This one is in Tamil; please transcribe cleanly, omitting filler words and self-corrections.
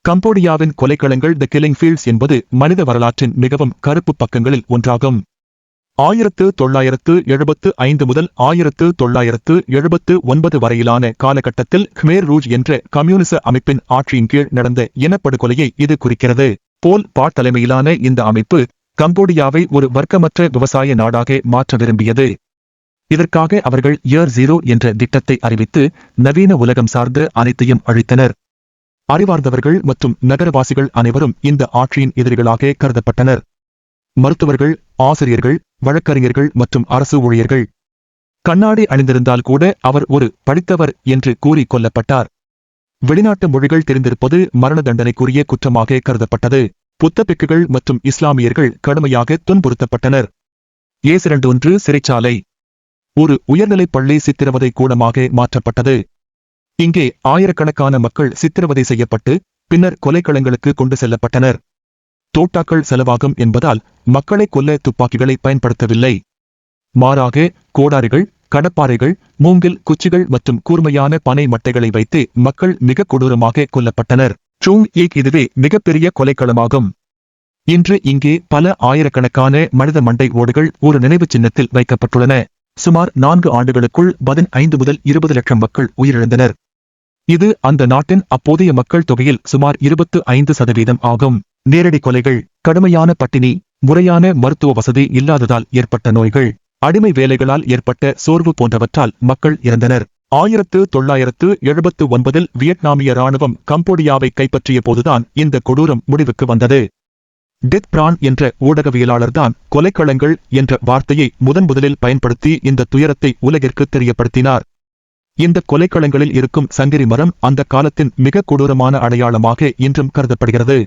கம்போடியாவின் கொலைக்களங்கள் தி கில்லிங் ஃபீல்ட்ஸ் என்பது மனித வரலாற்றின் மிகவும் கருப்பு பக்கங்களில் ஒன்றாகும். 1975 முதல் 1979 வரையிலான காலகட்டத்தில் khmer rouge என்ற கம்யூனிச அமைப்பின் ஆட்சியின் கீழ் நடந்த இனப்படுகொலையை இது குறிக்கிறது. போல் பாட் தலைமையிலான இந்த அமைப்பு கம்போடியாவை ஒரு வர்க்கமற்ற விவசாய நாடாக மாற்ற விரும்பியது. இதற்காக அவர்கள் இயர் 0 என்ற திட்டத்தை அறிவித்து நவீன உலகம் சார்ந்த அனைத்தையும் அழித்தனர். அறிவார்ந்தவர்கள் மற்றும் நகரவாசிகள் அனைவரும் இந்த ஆட்சியின் எதிரிகளாக கருதப்பட்டனர். மருத்துவர்கள், ஆசிரியர்கள், வழக்கறிஞர்கள் மற்றும் அரசு ஊழியர்கள். கண்ணாடி அணிந்திருந்தால் கூட அவர் ஒரு படித்தவர் என்று கூறி கொல்லப்பட்டார். வெளிநாட்டு மொழிகள் தெரிந்திருப்பது மரண தண்டனைக்குரிய குற்றமாக கருதப்பட்டது. புத்த பிக்குகள் மற்றும் இஸ்லாமியர்கள் கடுமையாக துன்புறுத்தப்பட்டனர். ஏ21 சிறைச்சாலை ஒரு உயர்நிலைப் பள்ளி சித்திரவதை கூடமாக மாற்றப்பட்டது. இங்கே ஆயிரக்கணக்கான மக்கள் சித்திரவதை செய்யப்பட்டு பின்னர் கொலைக்களங்களுக்கு கொண்டு செல்லப்பட்டனர். தோட்டாக்கள் செலவாகும் என்பதால் மக்களை கொல்ல துப்பாக்கிகளை பயன்படுத்தவில்லை. மாறாக கோடாரிகள், கடப்பாறைகள், மூங்கில் குச்சிகள் மற்றும் கூர்மையான பனை மட்டைகளை வைத்து மக்கள் மிக கொடூரமாக கொல்லப்பட்டனர். சூங் ஈக் இதுவே மிகப்பெரிய கொலைக்களமாகும். இன்று இங்கே பல ஆயிரக்கணக்கான மனித மண்டை ஓடுகள் ஒரு நினைவு சின்னத்தில் வைக்கப்பட்டுள்ளன. சுமார் 4 ஆண்டுகளுக்குள் 15 முதல் 20 லட்சம் மக்கள் உயிரிழந்தனர். இது அந்த நாட்டின் அப்போதைய மக்கள் தொகையில் சுமார் 25% ஆகும். நேரடி கொலைகள், கடுமையான பட்டினி, முறையான மருத்துவ வசதி இல்லாததால் ஏற்பட்ட நோய்கள், அடிமை வேலைகளால் ஏற்பட்ட சோர்வு போன்றவற்றால் மக்கள் இறந்தனர். 1979 வியட்நாமிய இராணுவம் கம்போடியாவை கைப்பற்றிய போதுதான் இந்த கொடூரம் முடிவுக்கு வந்தது. டெத் பிரான் என்ற ஊடகவியலாளர்தான் கொலைக்களங்கள் என்ற வார்த்தையை முதலில் பயன்படுத்தி இந்த துயரத்தை உலகிற்கு தெரியப்படுத்தினார். இந்த கொலைக்களங்களில் இருக்கும் சங்கிலி மரம் அந்த காலத்தின் மிக கொடூரமான அடையாளமாக இன்றும் கருதப்படுகிறது.